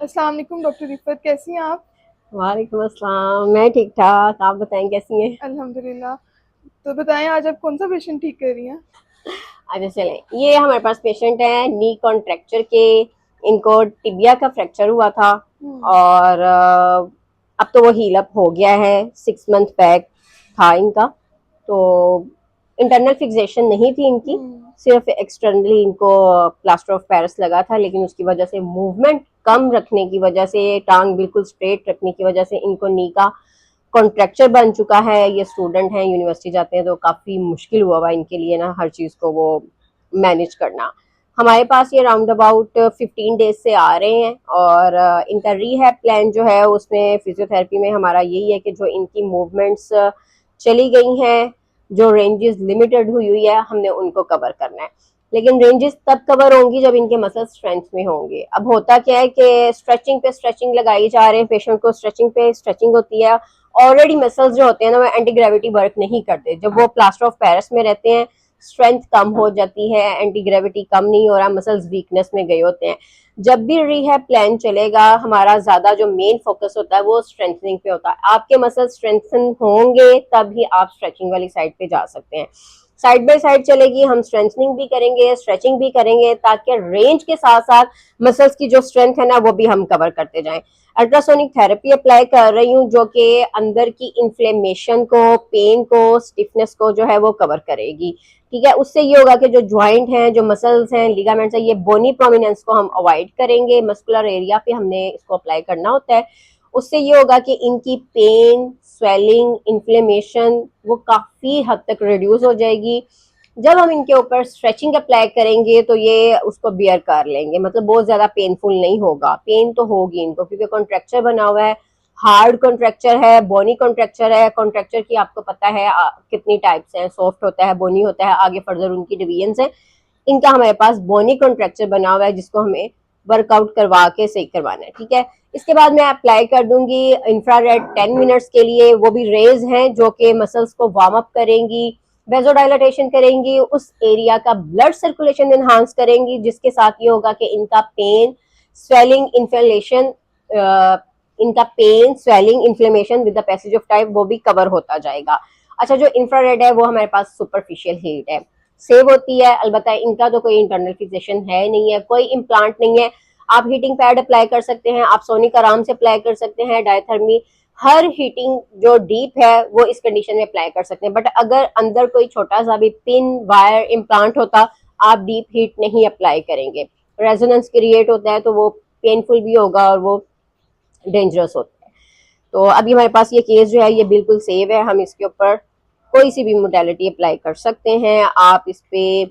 अस्सलाम वालेकुम डॉक्टर रिफ़त, कैसी हैं आप? वालेकुम अस्सलाम। मैं ठीक ठाक, आप बताएं कैसी हैं। अल्हम्दुलिल्लाह। तो बताएं आज आप कौन सा पेशेंट ठीक कर रही हैं? अच्छा चलें, ये हमारे पास पेशेंट है नी कॉन्ट्रैक्चर के। इनको टिबिया का फ्रैक्चर हुआ था हम्म। और अब तो वो हील अप हो गया है। 6 मंथ बैक था इनका। तो इंटरनल फिक्सेशन नहीं थी इनकी, हम्म। सिर्फ एक्सटर्नली इनको प्लास्टर ऑफ पेरिस लगा था, लेकिन उसकी वजह से मूवमेंट कम रखने की वजह से, टांग बिल्कुल स्ट्रेट रखने की वजह से इनको नी का कॉन्ट्रैक्चर बन चुका है। ये स्टूडेंट हैं, यूनिवर्सिटी जाते हैं, तो काफ़ी मुश्किल हुआ हुआ इनके लिए ना हर चीज़ को वो मैनेज करना। हमारे पास ये राउंड अबाउट 15 डेज से आ रहे हैं और इनका रीहैब प्लान जो है उसमें फिजियोथेरेपी में हमारा यही है कि जो इनकी मूवमेंट्स चली गई हैं, जो रेंजेस लिमिटेड हुई हुई है, हमने उनको कवर करना है। लेकिन रेंजेस तब कवर होंगी जब इनके मसल स्ट्रेंथ में होंगे। अब होता क्या है कि स्ट्रेचिंग पे स्ट्रेचिंग लगाई जा रहे हैं, पेशेंट को स्ट्रेचिंग पे स्ट्रेचिंग होती है। ऑलरेडी मसल्स जो होते हैं ना वो एंटी ग्रेविटी वर्क नहीं करते। जब वो प्लास्टर ऑफ पेरिस में रहते हैं, स्ट्रेंथ कम हो जाती है, एंटी ग्रेविटी कम नहीं हो रहा, मसल्स वीकनेस में गए होते हैं। जब भी रिहैब प्लान चलेगा, हमारा ज्यादा जो मेन फोकस होता है वो स्ट्रेंथनिंग पे होता है। आपके मसल स्ट्रेंथन होंगे तभी आप स्ट्रेचिंग वाली साइड पे जा सकते हैं। साइड बाय साइड चलेगी, हम स्ट्रेंथनिंग भी करेंगे, स्ट्रेचिंग भी करेंगे, ताकि रेंज के साथ साथ मसल्स की जो स्ट्रेंथ है ना वो भी हम कवर करते जाएं। अल्ट्रासोनिक थेरेपी अप्लाई कर रही हूँ, जो कि अंदर की इन्फ्लेमेशन को, पेन को, स्टिफनेस को जो है वो कवर करेगी। ठीक है, उससे ये होगा कि जो ज्वाइंट हैं, जो मसल्स हैं, लिगामेंट्स हैं, ये बोनी प्रोमिनेंस को हम अवॉइड करेंगे। मस्कुलर एरिया पे हमने इसको अप्लाई करना होता है। उससे ये होगा कि इनकी पेन, स्वेलिंग, इन्फ्लेमेशन वो काफी हद तक रिड्यूस हो जाएगी। जब हम इनके ऊपर स्ट्रेचिंग अप्लाई करेंगे तो ये उसको बियर कर लेंगे, मतलब बहुत ज्यादा पेनफुल नहीं होगा। पेन तो होगी इनको, क्योंकि कॉन्ट्रेक्चर बना हुआ है, हार्ड कॉन्ट्रेक्चर है, बोनी कॉन्ट्रेक्चर है। कॉन्ट्रेक्चर की आपको पता है कितनी टाइप्स हैं, सॉफ्ट होता है, बोनी होता है, आगे फर्दर उनकी डिवीजन है। इनका हमारे पास बोनी कॉन्ट्रेक्चर बना हुआ है, जिसको हमें वर्कआउट करवा के सही करवाना है। ठीक है, इसके बाद मैं अप्लाई कर दूंगी इंफ्रारेड 10 मिनट्स के लिए। वो भी रेज हैं जो कि मसल्स को वार्म अप करेंगी, वेजोडाइलेटेशन करेंगी, उस एरिया का ब्लड सर्कुलेशन एनहांस करेंगी, जिसके साथ ये होगा कि इनका पेन, स्वेलिंग, इन्फ्लेमेशन, इनका pain, swelling, inflammation with the passage of time वो भी कवर होता जाएगा। अच्छा, जो इंफ्रारेड है वो हमारे पास सुपरफिशियल हीट है, सेव होती है। अलबत्ता इनका तो कोई इंटरनल फिक्सेशन है नहीं है, कोई इम्प्लांट नहीं है। आप हीटिंग पैड अप्लाई कर सकते हैं, आप सोनिक आराम से अप्लाई कर सकते हैं, डायथर्मी, हर हीटिंग जो डीप है वो इस कंडीशन में अप्लाई कर सकते हैं। बट अगर अंदर कोई छोटा सा भी पिन, वायर, इम्प्लांट होता, आप डीप हीट नहीं अप्लाई करेंगे। रेजोनेंस क्रिएट होता है तो वो पेनफुल भी होगा और वो डेंजरस होता है। तो अभी हमारे पास ये केस जो है ये बिल्कुल सेव है। हम इसके ऊपर कोई सी भी मोडेलिटी अप्लाई कर सकते हैं। आप इस पे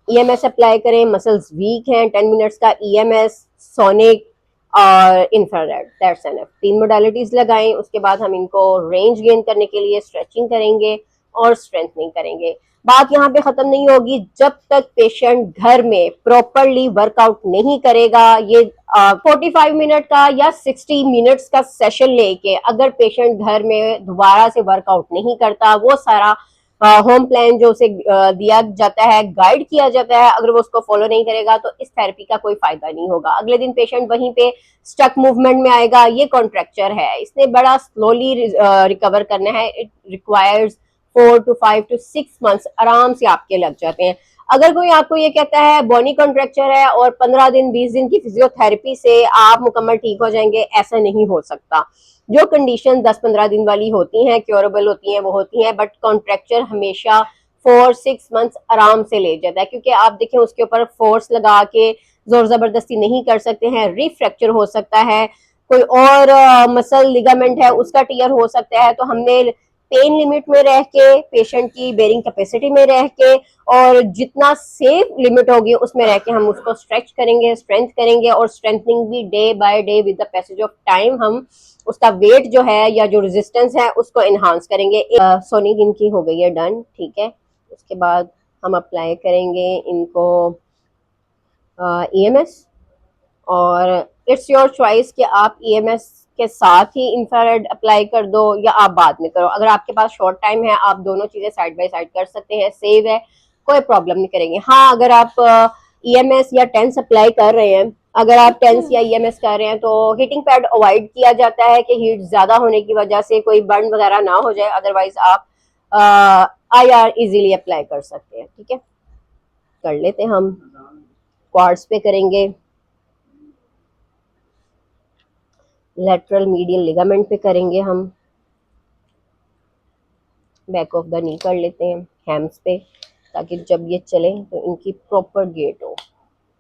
ईएमएस अप्लाई करें, मसल्स वीक हैं, 10 मिनट्स का ईएमएस, सोनिक और इंफ्रारेड, दैट्स एनफ। 3 मोडेलिटीज लगाएं। उसके बाद हम इनको रेंज गेन करने के लिए स्ट्रेचिंग करेंगे और स्ट्रेंथनिंग करेंगे। बात यहाँ पे खत्म नहीं होगी जब तक पेशेंट घर में प्रॉपरली वर्कआउट नहीं करेगा। ये 45 मिनट का या 60 मिनट्स का सेशन लेके अगर पेशेंट घर में दोबारा से वर्कआउट नहीं करता, वो सारा होम प्लान जो उसे दिया जाता है, गाइड किया जाता है, अगर वो उसको फॉलो नहीं करेगा तो इस थेरेपी का कोई फायदा नहीं होगा। अगले दिन पेशेंट वहीं पे स्टक मूवमेंट में आएगा। ये कॉन्ट्रेक्चर है, इसने बड़ा स्लोली रिकवर करना है। It requires 4 to 5 to 6 months आराम से आपके लग जाते हैं। अगर कोई आपको ये कहता है बॉनी कॉन्ट्रेक्चर है और 15 दिन 20 दिन की फिजियोथेरेपी से आप मुकम्मल ठीक हो जाएंगे, ऐसा नहीं हो सकता। जो कंडीशन 10-15 दिन वाली होती हैं, क्योरेबल होती हैं, वो होती हैं, बट कॉन्ट्रेक्चर हमेशा 4-6 मंथ्स आराम से ले जाता है। क्योंकि आप देखें उसके ऊपर फोर्स लगा के जोर जबरदस्ती नहीं कर सकते हैं, रिफ्रैक्चर हो सकता है, कोई और मसल लिगामेंट है उसका टीयर हो सकता है। तो हमने पेन लिमिट में रह के, पेशेंट की बेरिंग कैपेसिटी में रह के, और जितना सेफ लिमिट होगी उसमें रह के हम उसको स्ट्रेच करेंगे, स्ट्रेंथ करेंगे, और स्ट्रेंथनिंग भी day by day with the passage of time हम उसका वेट जो है या जो रेजिस्टेंस है उसको एनहांस करेंगे। सोनिक इनकी हो गई है डन। ठीक है, उसके बाद हम अप्लाई करेंगे इनको ईएमएस। और इट्स योर चॉइस कि आप ईएमएस के साथ ही इंफ्रारेड अप्लाई कर दो या आप बाद में करो। अगर आपके पास शॉर्ट टाइम है, आप दोनों चीजें साइड बाय साइड कर सकते हैं, सेव है, कोई प्रॉब्लम नहीं करेंगे। हाँ, अगर आप ईएमएस या टेंस अप्लाई कर रहे हैं अगर आप टेंस या ईएमएस कर रहे हैं तो हीटिंग पैड अवॉइड किया जाता है कि हीट ज्यादा होने की वजह से कोई बर्न वगैरह ना हो जाए, अदरवाइज आप आईआर इजीली अप्लाई कर सकते हैं। ठीक है, कर लेते हैं हम। क्वाड्स पे करेंगे, लेटरल मीडियल लिगामेंट पे करेंगे हम, बैक ऑफ द नी कर लेते हैं, हैम्स पे, ताकि जब ये चले तो इनकी प्रॉपर गेट हो।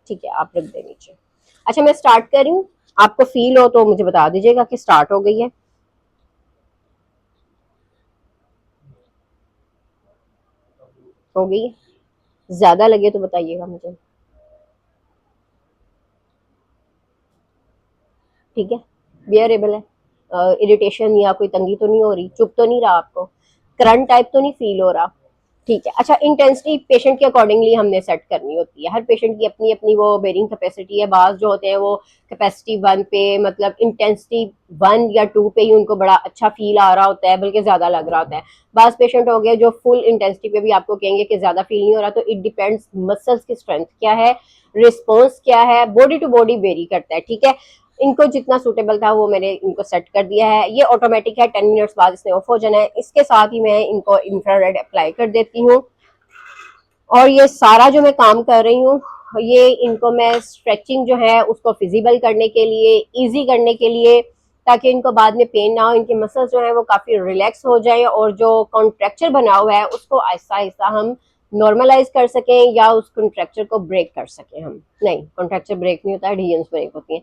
ठीक है, आप रख दें नीचे। अच्छा, मैं स्टार्ट कर रही हूँ, आपको फील हो तो मुझे बता दीजिएगा कि स्टार्ट हो गई है। हो गई है, ज्यादा लगे तो बताइएगा मुझे। ठीक है, बियरेबल है, इरिटेशन या कोई तंगी तो नहीं हो रही, चुप तो नहीं रहा आपको, करंट टाइप तो नहीं फील हो रहा। ठीक है। अच्छा, इंटेंसिटी पेशेंट के अकॉर्डिंगली हमने सेट करनी होती है, हर पेशेंट की अपनी अपनी वो बेरिंग कैपेसिटी है। बाज जो होते हैं वो कैपेसिटी 1 पे, मतलब इंटेंसिटी 1 या 2 पे ही उनको बड़ा अच्छा फील आ रहा होता है, बल्कि ज्यादा लग रहा होता है। बाज पेशेंट हो गए जो फुल इंटेंसिटी पे भी आपको कहेंगे कि ज्यादा फील नहीं हो रहा। तो इट डिपेंड्स मसल्स की स्ट्रेंथ क्या है, रिस्पॉन्स क्या है, बॉडी टू बॉडी वेरी करता है। ठीक है, इनको जितना सूटेबल था वो मैंने इनको सेट कर दिया है। ये ऑटोमेटिक है, 10 मिनट्स बाद इसने ऑफ हो जाना है। इसके साथ ही मैं इनको इंफ्रारेड अप्लाई कर देती हूँ। और ये सारा जो मैं काम कर रही हूँ, ये इनको मैं स्ट्रेचिंग जो है उसको फिजिबल करने के लिए, इजी करने के लिए, ताकि इनको बाद में पेन ना हो, इनके मसल्स जो है वो काफी रिलैक्स हो जाए और जो कॉन्ट्रैक्चर बना हुआ है उसको आहिस्ता आहिस्ता हम नॉर्मलाइज कर सकें या उस कॉन्ट्रैक्चर को ब्रेक कर सकें। हम नहीं, कॉन्ट्रैक्चर ब्रेक नहीं होता है, एडहेजन्स ब्रेक होती हैं,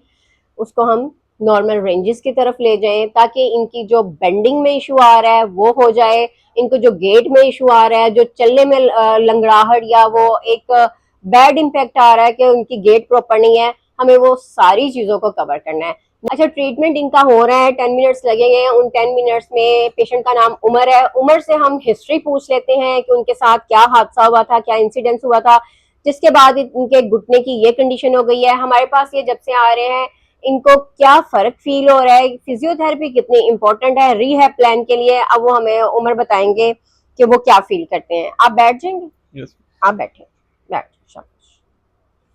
उसको हम नॉर्मल रेंजेस की तरफ ले जाएं, ताकि इनकी जो बेंडिंग में इशू आ रहा है वो हो जाए, इनको जो गेट में इशू आ रहा है, जो चलने में लंगड़ाहट या वो एक बैड इम्पैक्ट आ रहा है कि उनकी गेट प्रॉपर नहीं है, हमें वो सारी चीजों को कवर करना है। अच्छा, ट्रीटमेंट इनका हो रहा है, 10 मिनट्स लगेंगे। उन 10 मिनट्स में पेशेंट का नाम उमर है, उमर से हम हिस्ट्री पूछ लेते हैं कि उनके साथ क्या हादसा हुआ था, क्या इंसिडेंस हुआ था, जिसके बाद इनके घुटने की ये कंडीशन हो गई है। हमारे पास ये जब से आ रहे हैं, इनको क्या फर्क फील हो रहा है, फिजियोथेरेपी कितनी इंपॉर्टेंट है रिहैब प्लान के लिए, अब वो हमें उम्र बताएंगे कि वो क्या फील करते हैं। आप बैठ जाएंगे? यस। आप बैठे, बैठ, शाबाश।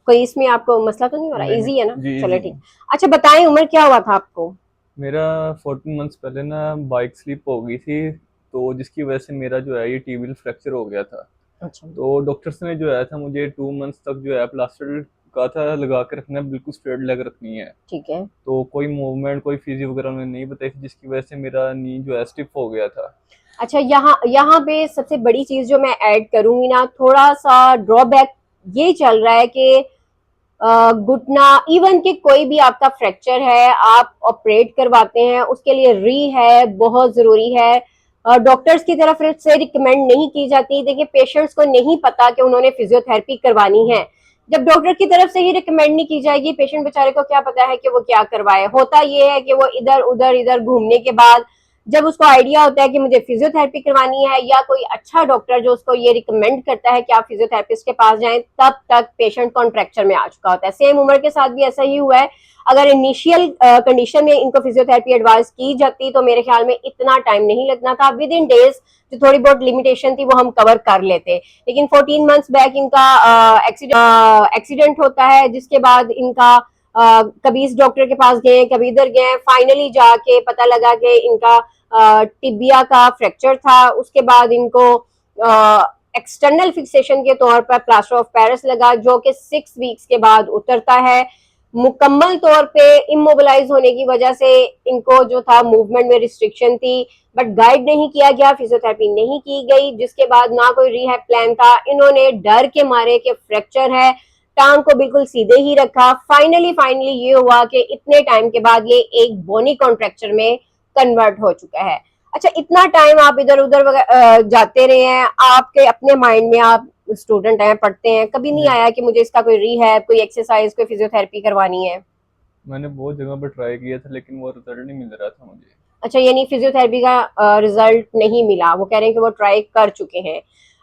कोई इसमें आपको मसला तो नहीं हो रहा? नहीं इजी है ना? जी चलो जी। ठीक। अच्छा बताएं, उम्र क्या हुआ था आपको? मेरा 14 मंथ्स पहले ना बाइक स्लिप हो गई थी, तो जिसकी वजह से मेरा जो है ये टीबियल फ्रैक्चर हो गया था। अच्छा, तो डॉक्टर्स ने जो है था मुझे 2 मंथ्स तक जो है प्लास्टर का था लगा के रखना है, बिल्कुल स्ट्रेट लेग रखनी है। ठीक है। तो कोई मूवमेंट, कोई फिजियो वगैरह उन्होंने नहीं बताई थी, जिसकी वजह से मेरा नी जो है स्टिफ हो गया था। अच्छा, यहाँ यहाँ पे सबसे बड़ी चीज जो मैं ऐड करूंगी ना, थोड़ा सा ड्रॉबैक ये चल रहा है कि घुटना, इवन कि कोई भी आपका फ्रैक्चर है, आप ऑपरेट करवाते हैं, उसके लिए री है बहुत जरूरी है। डॉक्टर्स की तरफ से रिकमेंड नहीं की जाती। देखिए, पेशेंट्स को नहीं पता कि उन्होंने फिजियोथेरेपी करवानी है। जब डॉक्टर की तरफ से ही रिकमेंड नहीं की जाएगी, पेशेंट बेचारे को क्या पता है कि वो क्या करवाए। होता ये है कि वो इधर घूमने के बाद जब उसको आइडिया होता है कि मुझे फिजियोथेरेपी करवानी है, या कोई अच्छा डॉक्टर जो उसको ये रिकमेंड करता है कि आप फिजियोथेरेपिस्ट के पास जाएं, तब तक पेशेंट कॉन्ट्रैक्चर में आ चुका होता है। सेम उम्र के साथ भी ऐसा ही हुआ है। अगर इनिशियल कंडीशन में इनको फिजियोथेरेपी एडवाइस की जाती तो मेरे ख्याल में इतना टाइम नहीं लगना था, विद इन डेज जो थोड़ी बहुत लिमिटेशन थी वो हम कवर कर लेते। लेकिन 14 मंथ्स बैक इनका एक्सीडेंट होता है, जिसके बाद इनका कभी इस डॉक्टर के पास गए, कभी इधर गए, फाइनली जाके पता लगा कि इनका टिबिया का फ्रैक्चर था। उसके बाद इनको एक्सटर्नल फिक्सेशन के तौर पर प्लास्टर ऑफ पेरिस लगा, जो कि 6 वीक्स के बाद उतरता है। मुकम्मल तौर पे इमोबिलाइज होने की वजह से इनको जो था मूवमेंट में रिस्ट्रिक्शन थी, बट गाइड नहीं किया गया, फिजियोथेरेपी नहीं की गई, जिसके बाद ना कोई रिहैब प्लान था। इन्होंने डर के मारे कि फ्रैक्चर है, टांग को बिल्कुल सीधे ही रखा। फाइनली ये हुआ कि इतने टाइम के बाद ये एक बोनी कॉन्ट्रैक्चर में कन्वर्ट हो चुका है। अच्छा, इतना टाइम आप इधर उधर जाते रहे हैं, आपके अपने माइंड में, आप स्टूडेंट हैं, पढ़ते हैं, कभी नहीं जी। आया कि मुझे इसका कोई रिहैब, कोई एक्सरसाइज, कोई फिजियोथेरेपी करवानी है? मैंने बहुत जगह पर ट्राई किया था, लेकिन वो रिजल्ट नहीं मिल रहा था मुझे। अच्छा, यानी फिजियोथेरेपी का रिजल्ट नहीं मिला। वो कह रहे हैं कि वो ट्राई कर चुके हैं।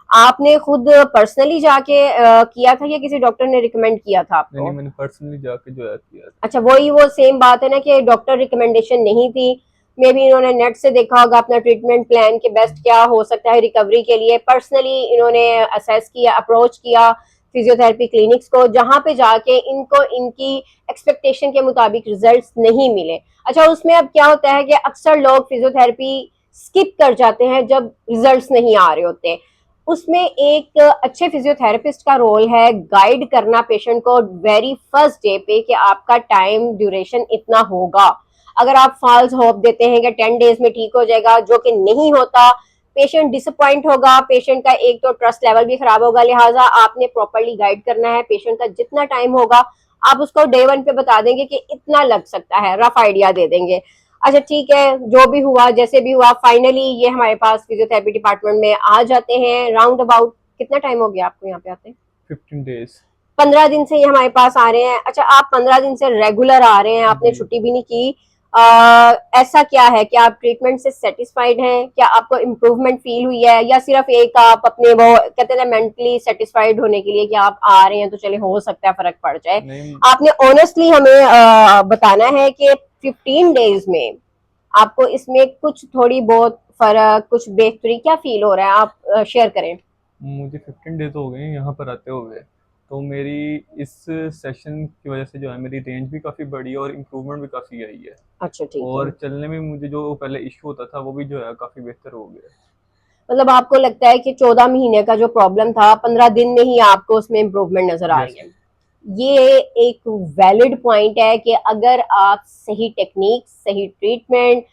आपने खुद पर्सनली जाके किया था या किसी डॉक्टर ने रिकमेंड किया था नहीं नहीं, आपको? मैंने पर्सनली जाके जो है किया था। अच्छा, वही वो सेम बात है ना कि डॉक्टर रिकमेंडेशन नहीं थी। मे बी इन्होंने नेट से देखा होगा अपना ट्रीटमेंट प्लान के बेस्ट क्या हो सकता है रिकवरी के लिए। पर्सनली इन्होंने असेस किया, अप्रोच किया, फिजियोथेरेपी क्लिनिक्स को, जहां पे जाके इनको इनकी एक्सपेक्टेशन के मुताबिक रिजल्ट्स नहीं मिले। अच्छा, उसमें अब क्या होता है कि अक्सर लोग फिजियोथेरेपी स्किप कर जाते हैं जब रिजल्ट्स नहीं आ रहे होते। उसमें एक अच्छे फिजियोथेरेपिस्ट का रोल है गाइड करना पेशेंट को वेरी फर्स्ट डे पे कि आपका टाइम ड्यूरेशन इतना होगा। अगर आप फॉल्स होप देते हैं कि 10 डेज में ठीक हो जाएगा, जो कि नहीं होता, पेशेंट डिसअपॉइंट होगा, पेशेंट का एक तो ट्रस्ट लेवल भी खराब होगा। लिहाजा आपने प्रॉपरली गाइड करना है। पेशेंट का जितना टाइम होगा आप उसको डे 1 पे बता देंगे कि इतना लग सकता है, रफ आइडिया दे देंगे। अच्छा ठीक है, जो भी हुआ जैसे भी हुआ, फाइनली ये हमारे पास फिजियोथेरेपी डिपार्टमेंट में आ जाते हैं। राउंड अबाउट कितना टाइम हो गया आपको यहाँ पे आते? 15 डेज। 15 दिन से ये हमारे पास आ रहे हैं। अच्छा, आप 15 दिन से रेगुलर आ रहे हैं, आपने छुट्टी भी नहीं की। ऐसा क्या है कि आप ट्रीटमेंट से सेटिस्फाइड हैं? क्या आपको इम्प्रूवमेंट फील हुई है, या सिर्फ एक आप अपने वो कहते हैं मेंटली सेटिस्फाइड होने के लिए कि आप आ रहे हैं तो चले हो सकता है फर्क पड़ जाए? आपने ऑनेस्टली हमें बताना है कि 15 डेज में आपको इसमें कुछ थोड़ी बहुत फर्क, कुछ बेहतरी क्या फील हो रहा है, आप शेयर करें। मुझे 15 डेज हो गए यहाँ पर आते हुए, तो मेरी इस सेशन की वजह से जो है मेरी रेंज भी काफ़ी बढ़ी है और इम्प्रूवमेंट भी काफ़ी आई है। अच्छा ठीक और है, चलने में मुझे जो पहले इशू होता था वो भी जो है काफ़ी बेहतर हो गया। मतलब आपको लगता है कि 14 महीने का जो प्रॉब्लम था 15 दिन में ही आपको उसमें इम्प्रूवमेंट नजर आ यस। रही है। ये एक वैलिड पॉइंट है कि अगर आप सही टेक्निक, सही ट्रीटमेंट,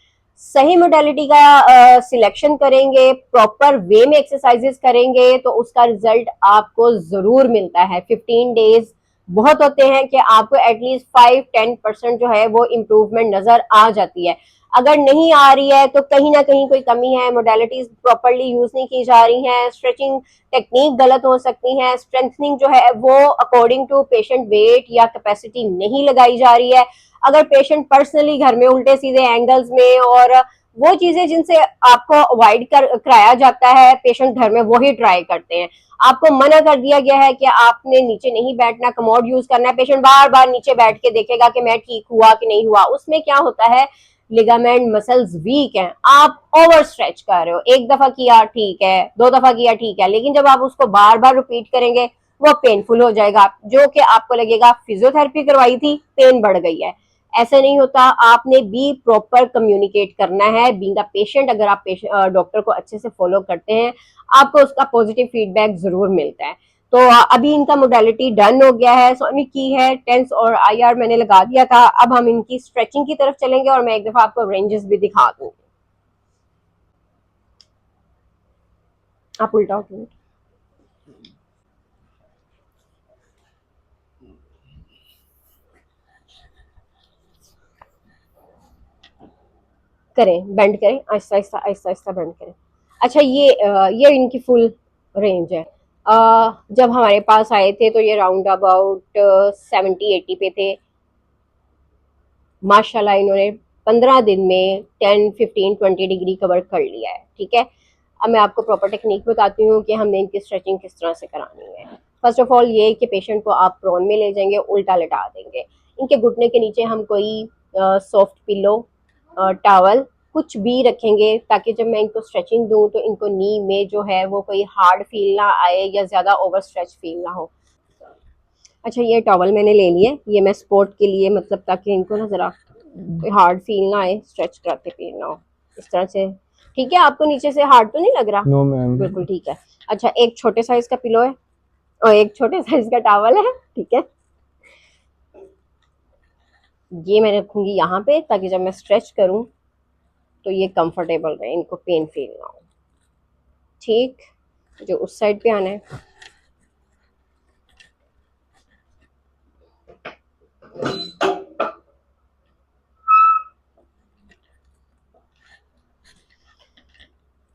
सही मोडालिटी का सिलेक्शन करेंगे, प्रॉपर वे में एक्सरसाइजेस करेंगे तो उसका रिजल्ट आपको जरूर मिलता है। 15 डेज बहुत होते हैं कि आपको एटलीस्ट 5-10% जो है वो इम्प्रूवमेंट नजर आ जाती है। अगर नहीं आ रही है तो कहीं ना कहीं कोई कमी है, मोडालिटीज प्रॉपरली यूज नहीं की जा रही हैं, स्ट्रेचिंग टेक्निक गलत हो सकती है, स्ट्रेंथनिंग जो है वो अकॉर्डिंग टू पेशेंट वेट या कैपेसिटी नहीं लगाई जा रही है। अगर पेशेंट पर्सनली घर में उल्टे सीधे एंगल्स में और वो चीजें जिनसे आपको अवॉइड कराया जाता है, पेशेंट घर में वही ट्राई करते हैं। आपको मना कर दिया गया है कि आपने नीचे नहीं बैठना, कमोड यूज करना है। पेशेंट बार बार नीचे बैठ के देखेगा कि मैं ठीक हुआ कि नहीं हुआ। उसमें क्या होता है, लिगामेंट मसल्स वीक हैं, आप ओवर स्ट्रेच कर रहे हो। एक दफा किया ठीक है, 2 दफा किया ठीक है, लेकिन जब आप उसको बार बार रिपीट करेंगे वो पेनफुल हो जाएगा, जो कि आपको लगेगा फिजियोथेरेपी करवाई थी, पेन बढ़ गई है। ऐसा नहीं होता। आपने भी प्रॉपर कम्युनिकेट करना है बीइंग अ पेशेंट। अगर आप डॉक्टर को अच्छे से फॉलो करते हैं, आपको उसका पॉजिटिव फीडबैक जरूर मिलता है। तो अभी इनका मोडालिटी डन हो गया है, सोनिक की है, टेंस और आईआर मैंने लगा दिया था। अब हम इनकी स्ट्रेचिंग की तरफ चलेंगे और मैं एक दफा आपको रेंजेस भी दिखा दूंगी। आप उल्टा उठिए, करें, बेंड करें, आहिस्ता आहिस्ता आहिस्ता आहिस्ता बेंड करें। अच्छा, ये इनकी फुल रेंज है। जब हमारे पास आए थे तो ये राउंड अबाउट 70-80 पे थे। माशाल्लाह इन्होंने 15 दिन में 10-15-20 डिग्री कवर कर लिया है। ठीक है, अब मैं आपको प्रॉपर टेक्निक बताती हूँ कि हमने इनकी स्ट्रेचिंग किस तरह से करानी है। फर्स्ट ऑफ ऑल ये कि पेशेंट को आप प्रोन में ले जाएंगे, उल्टा लेटा देंगे। इनके घुटने के नीचे हम कोई सॉफ्ट पिलो, टॉवल कुछ भी रखेंगे, ताकि जब मैं इनको स्ट्रेचिंग दूं तो इनको नी में जो है वो कोई हार्ड फील ना आए या ज्यादा ओवर स्ट्रेच फील ना हो। अच्छा, ये टॉवल मैंने ले लिए, ये मैं स्पोर्ट के लिए, मतलब ताकि इनको ना जरा कोई हार्ड फील ना आए, स्ट्रेच कराते फील ना हो, इस तरह से। ठीक है, आपको नीचे से हार्ड तो नहीं लग रहा? No ma'am. बिल्कुल ठीक है। अच्छा, एक छोटे साइज का पिलो है और एक छोटे साइज का टॉवल है। ठीक है, ये मैं रखूंगी यहाँ पे ताकि जब मैं स्ट्रेच करूं तो ये कंफर्टेबल रहे, इनको पेन फील ना हो। ठीक, जो उस साइड पे आना है,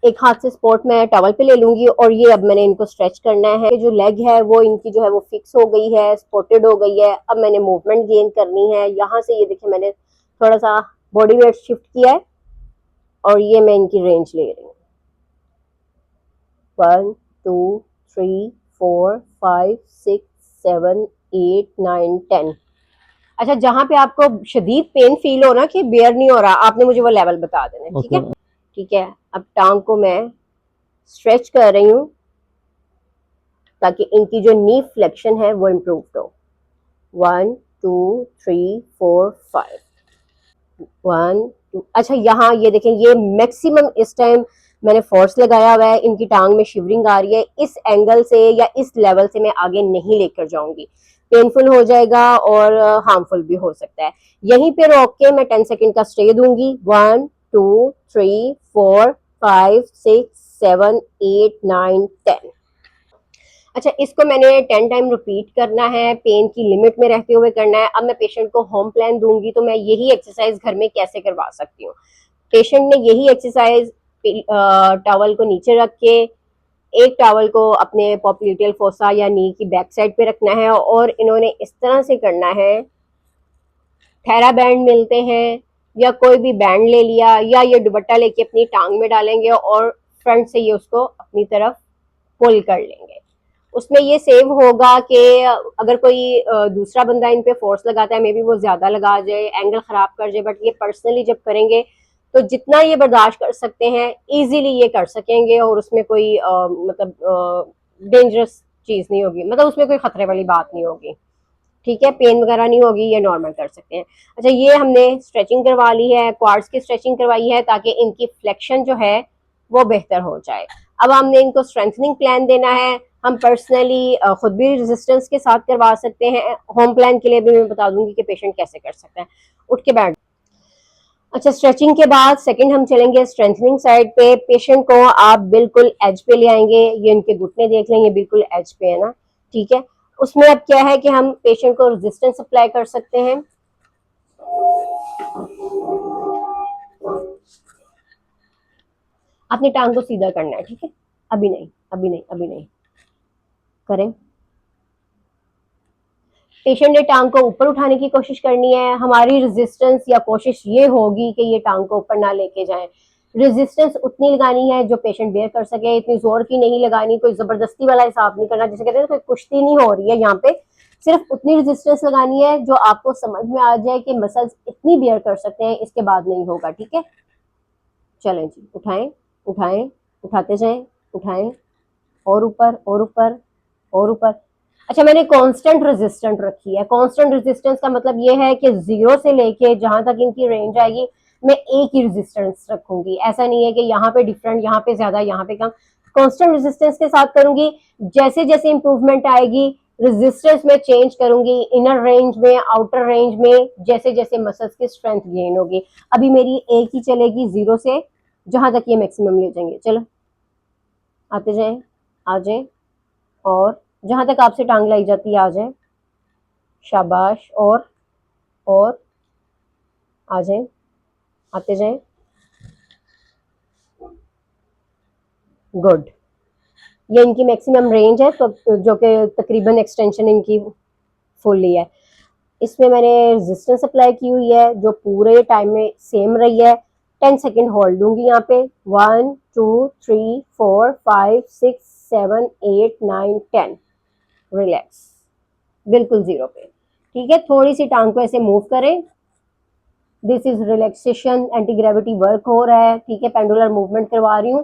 एक हाथ से सपोर्ट मैं टॉवल पे ले लूंगी और ये अब मैंने इनको स्ट्रेच करना है। जो लेग है वो इनकी जो है वो फिक्स हो गई है, सपोर्टेड हो गई है। अब मैंने मूवमेंट गेन करनी है। यहाँ से ये देखिए मैंने थोड़ा सा बॉडी वेट शिफ्ट किया है और ये मैं इनकी रेंज ले रही हूँ। 1 2 3 4 5 6 7 8 9 10। अच्छा, जहां पे आपको शदीद पेन फील हो ना कि बेयर नहीं हो रहा, आपने मुझे वो लेवल बता देना। ठीक है, ठीक है। अब टांग को मैं स्ट्रेच कर रही हूँ, ताकि इनकी जो नी फ्लेक्शन है वो इम्प्रूव हो। 1 2 3 4 5 1 2। अच्छा यहाँ ये देखें, ये मैक्सिमम इस टाइम मैंने फोर्स लगाया हुआ है, इनकी टांग में शिवरिंग आ रही है। इस एंगल से या इस लेवल से मैं आगे नहीं लेकर जाऊंगी, पेनफुल हो जाएगा और हार्मफुल भी हो सकता है। यहीं पे रोक के मैं 10 सेकंड का स्टे दूंगी। 1 2 3 4 5 6 7 8 9 10। अच्छा, इसको मैंने 10 टाइम रिपीट करना है, पेन की लिमिट में रहते हुए करना है। अब मैं पेशेंट को होम प्लान दूंगी, तो मैं यही एक्सरसाइज घर में कैसे करवा सकती हूँ। पेशेंट ने यही एक्सरसाइज टॉवल को नीचे रख के, एक टॉवल को अपने पॉप्लिटियल फोसा या नी की बैक साइड पे रखना है और इन्होंने इस तरह से करना है। थेरा बैंड मिलते हैं या कोई भी बैंड ले लिया या ये दुपट्टा लेके अपनी टांग में डालेंगे और फ्रंट से ये उसको अपनी तरफ पुल कर लेंगे। उसमें ये सेव होगा कि अगर कोई दूसरा बंदा इन पे फोर्स लगाता है, मे बी वो ज्यादा लगा जाए, एंगल खराब कर जाए, बट ये पर्सनली जब करेंगे तो जितना ये बर्दाश्त कर सकते हैं इजीली ये कर सकेंगे और उसमें कोई मतलब डेंजरस चीज नहीं होगी, मतलब उसमें कोई खतरे वाली बात नहीं होगी। ठीक है, पेन वगैरह नहीं होगी, ये नॉर्मल कर सकते हैं। अच्छा, ये हमने स्ट्रेचिंग करवा ली है, क्वाड्स की स्ट्रेचिंग करवाई है ताकि इनकी फ्लेक्शन जो है वो बेहतर हो जाए। अब हमने इनको स्ट्रेंथनिंग प्लान देना है। हम पर्सनली खुद भी रेजिस्टेंस के साथ करवा सकते हैं। होम प्लान के लिए भी मैं बता दूंगी कि पेशेंट कैसे कर सकता है। उठ के बैठ। अच्छा, स्ट्रेचिंग के बाद सेकंड हम चलेंगे स्ट्रेंथनिंग साइड पे। पेशेंट को आप बिल्कुल एज पे ले आएंगे। ये इनके घुटने देख लेंगे, बिल्कुल एज पे है ना, ठीक है। उसमें अब क्या है कि हम पेशेंट को रेजिस्टेंस अप्लाई कर सकते हैं। अपनी टांग को सीधा करना है, ठीक है। अभी नहीं, अभी नहीं, अभी नहीं करें। पेशेंट ने टांग को ऊपर उठाने की कोशिश करनी है। हमारी रेजिस्टेंस या कोशिश ये होगी कि ये टांग को ऊपर ना लेके जाएं। रेजिस्टेंस उतनी लगानी है जो पेशेंट बेयर कर सके, इतनी जोर की नहीं लगानी, कोई जबरदस्ती वाला हिसाब नहीं करना, जैसे कहते हैं कोई कुश्ती नहीं हो रही है यहाँ पे। सिर्फ उतनी रेजिस्टेंस लगानी है जो आपको समझ में आ जाए कि मसल्स इतनी बेयर कर सकते हैं, इसके बाद नहीं होगा, ठीक है। चलें जी, उठाएं, उठाएं, उठाते जाएं, उठाएं, और ऊपर और ऊपर और ऊपर। अच्छा, मैंने कांस्टेंट रेजिस्टेंस रखी है। कांस्टेंट रेजिस्टेंस का मतलब ये है कि 0 से लेके जहां तक इनकी रेंज आएगी मैं एक ही रेजिस्टेंस रखूंगी। ऐसा नहीं है कि यहाँ पे डिफरेंट, यहाँ पे ज्यादा, यहाँ पे कम। कांस्टेंट रेजिस्टेंस के साथ करूंगी। जैसे जैसे इंप्रूवमेंट आएगी रेजिस्टेंस में चेंज करूंगी, इनर रेंज में, आउटर रेंज में, जैसे जैसे मसल्स की स्ट्रेंथ गेन होगी। अभी मेरी एक ही चलेगी 0 से जहां तक ये मैक्सिमम ले जाएंगे। चलो, आते जाएं, आ जाएं, और जहां तक आपसे टांग लाई जाती है आ जाए। शाबाश, और आ जाए, आते जाए। गुड। ये इनकी मैक्सिमम रेंज है, तो जो कि तकरीबन एक्सटेंशन इनकी फुल्ली है। इसमें मैंने रेजिस्टेंस अप्लाई की हुई है जो पूरे टाइम में सेम रही है। 10 सेकेंड होल्ड दूंगी यहाँ पे। 1 2 3 4 5 6 7 8 9 10। रिलैक्स, बिल्कुल 0 पे, ठीक है। थोड़ी सी टांग को ऐसे मूव करें। This is relaxation, anti gravity work हो रहा है, ठीक है। पेंडुलर मूवमेंट करवा रही हूँ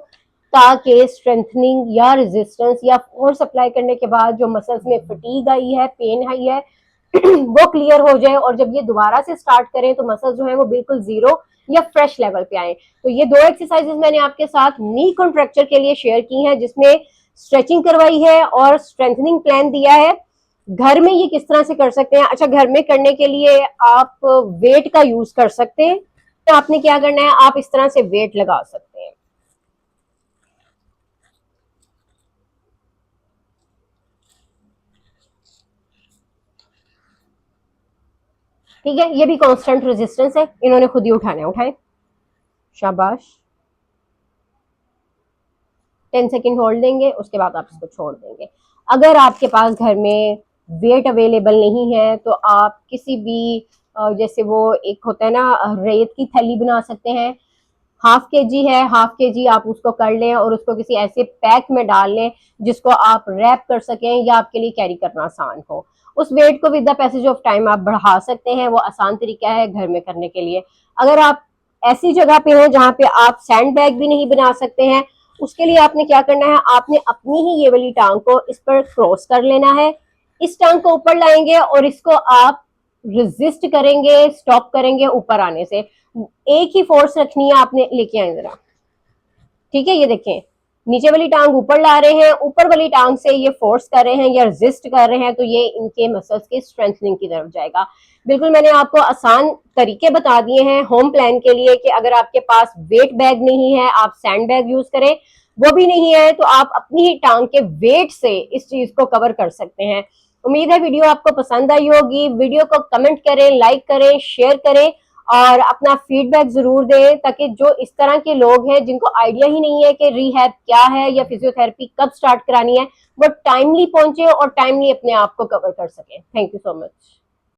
ताकि स्ट्रेंथनिंग या रेजिस्टेंस या फोर्स अप्लाई करने के बाद जो मसल्स में फटीग आई है, पेन आई है वो क्लियर हो जाए, और जब ये दोबारा से स्टार्ट करें तो मसल्स जो है वो बिल्कुल 0 या फ्रेश लेवल पे आए। तो ये 2 एक्सरसाइजेस मैंने आपके साथ नी कॉन्ट्रैक्चर के लिए शेयर की हैं, जिसमें स्ट्रेचिंग करवाई है और स्ट्रेंथनिंग प्लान दिया है। घर में ये किस तरह से कर सकते हैं? अच्छा, घर में करने के लिए आप वेट का यूज कर सकते हैं। तो आपने क्या करना है, आप इस तरह से वेट लगा सकते हैं। ठीक है, ये भी कांस्टेंट रेजिस्टेंस है, इन्होंने खुद ही उठाना है। उठाएं, शाबाश। 10 सेकेंड होल्ड देंगे, उसके बाद आप इसको छोड़ देंगे। अगर आपके पास घर में वेट अवेलेबल नहीं है तो आप किसी भी जैसे वो एक होता है ना, रेत की थैली बना सकते हैं। ½ kg है, ½ kg आप उसको कर लें और उसको किसी ऐसे पैक में डाल लें जिसको आप रैप कर सकें या आपके लिए कैरी करना आसान हो। उस वेट को with the passage of time आप बढ़ा सकते हैं, वो आसान तरीका है घर में करने के लिए। अगर आप ऐसी जगह पे हैं जहां पे आप सैंड बैग भी नहीं बना सकते हैं, उसके लिए आपने क्या करना है, आपने अपनी ही ये वाली टांग को इस पर क्रॉस कर लेना है, इस टांग को ऊपर लाएंगे और इसको आप रेजिस्ट करेंगे, स्टॉप करेंगे ऊपर आने से। एक ही फोर्स रखनी है आपने, लेके आए जरा, ठीक है। ये देखें, नीचे वाली टांग ऊपर ला रहे हैं, ऊपर वाली टांग से ये फोर्स कर रहे हैं या रेजिस्ट कर रहे हैं, तो ये इनके मसल्स के स्ट्रेंथनिंग की तरफ जाएगा। बिल्कुल मैंने आपको आसान तरीके बता दिए हैं होम प्लान के लिए कि अगर आपके पास वेट बैग नहीं है, आप सैंड बैग यूज करें, वो भी नहीं है तो आप अपनी ही टांग के वेट से इस चीज को कवर कर सकते हैं। उम्मीद है वीडियो आपको पसंद आई होगी। वीडियो को कमेंट करें, लाइक करें, शेयर करें और अपना फीडबैक जरूर दें, ताकि जो इस तरह के लोग हैं जिनको आइडिया ही नहीं है कि रिहैब क्या है या फिजियोथेरेपी कब स्टार्ट करानी है, वो टाइमली पहुंचे और टाइमली अपने आप को कवर कर सकें। Thank you so much.